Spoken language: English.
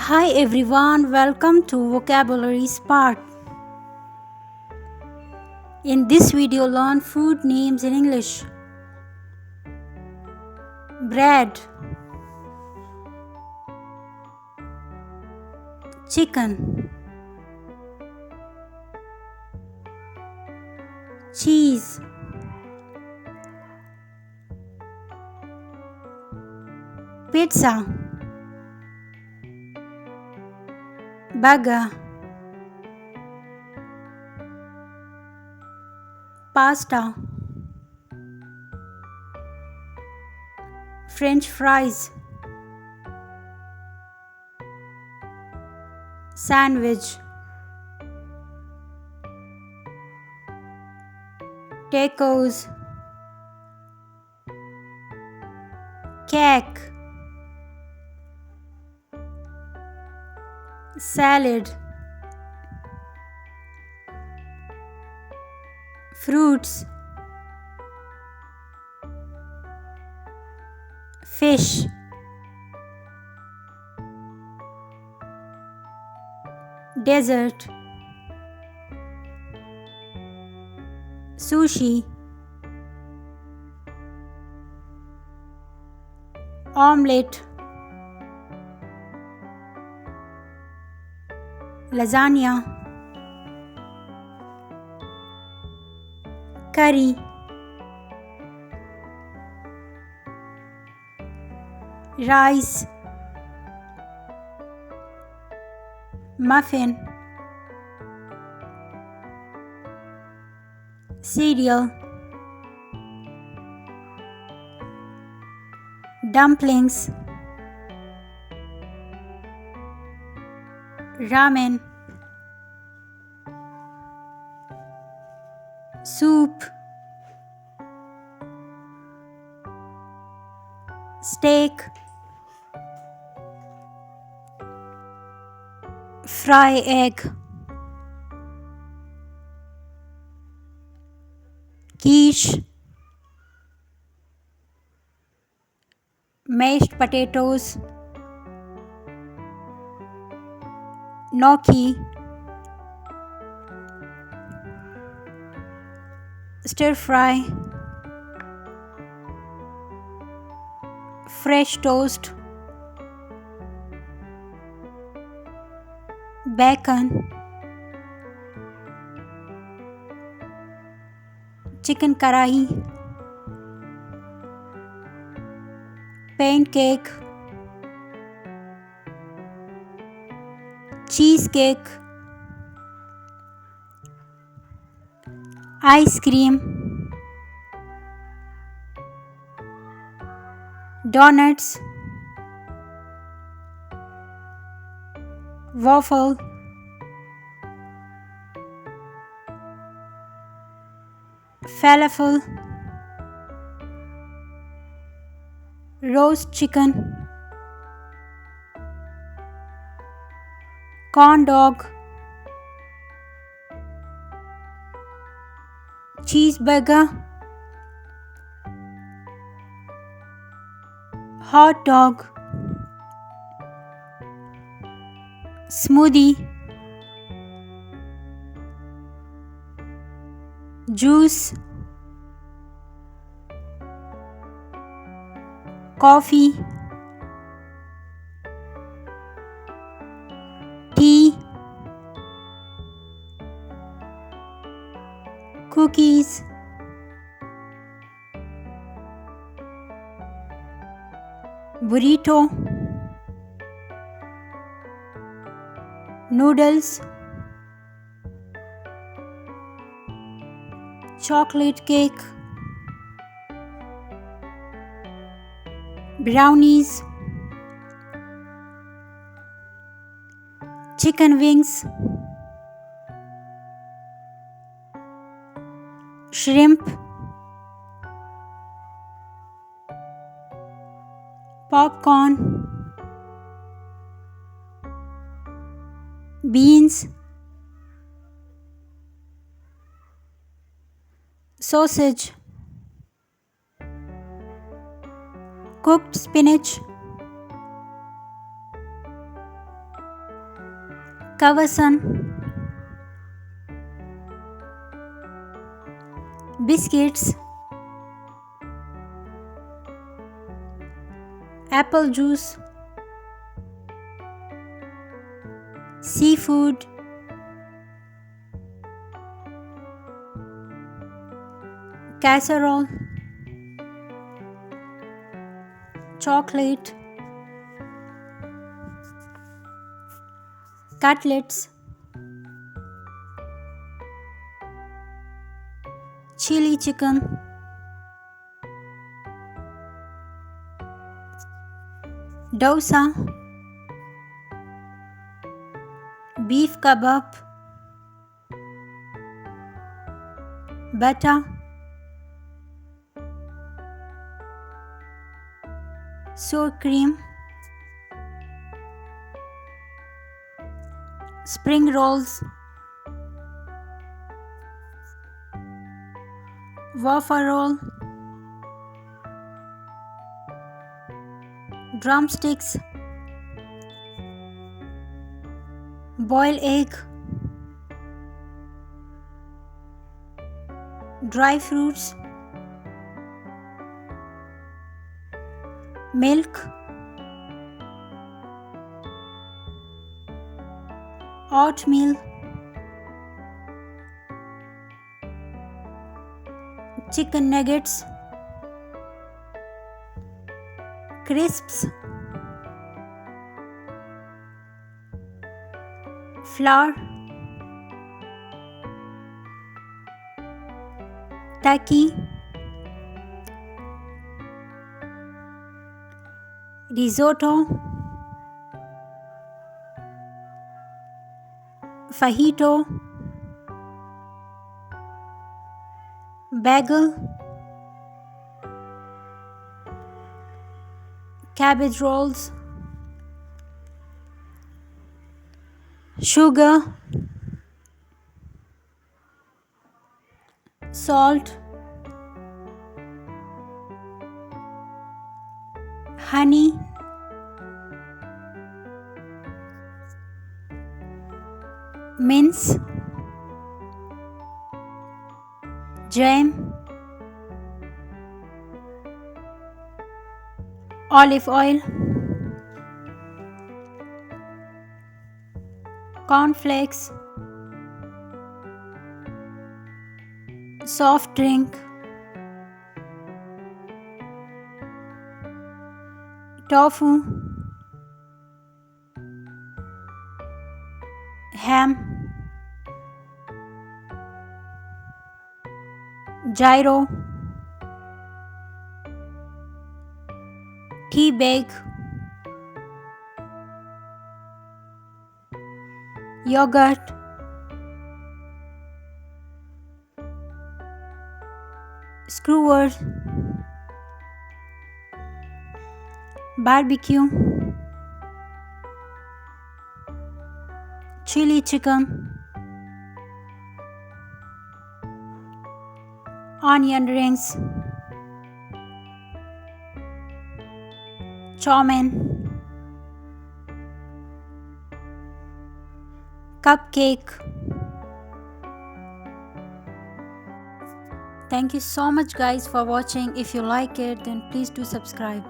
Hi everyone, welcome to Vocabulary Spark. In this video, learn food names in English. Bread, chicken, cheese, pizza, burger, pasta, French fries, sandwich, tacos, cake, salad, fruits, fish, dessert, sushi, omelette, lasagna, curry, rice, muffin, cereal, dumplings, ramen, soup, steak, fry egg, quiche, mashed potatoes, gnocchi, stir fry, fresh toast, bacon, chicken karahi, pancake, cheesecake, ice cream, donuts, waffle, falafel, roast chicken, corn dog, cheeseburger, hot dog, smoothie, juice, coffee, tea, cookies, burrito, noodles, chocolate cake, brownies, chicken wings, shrimp, popcorn, beans, sausage, cooked spinach, Kavasan, biscuits, apple juice, seafood, casserole, chocolate, cutlets, chili chicken, dosa, beef kebab, butter, sour cream, spring rolls, waffle roll, drumsticks, boiled egg, dry fruits, milk, oatmeal, chicken nuggets, crisps, flour, taki, risotto, fajito, bagel, cabbage rolls, sugar, salt, honey, mince, jam, olive oil, cornflakes, soft drink, tofu, ham, gyro, tea bag, yogurt, skewers, barbecue, chili chicken, onion rings, chow mein, cupcake. Thank you so much guys for watching. If you like it, then please do subscribe.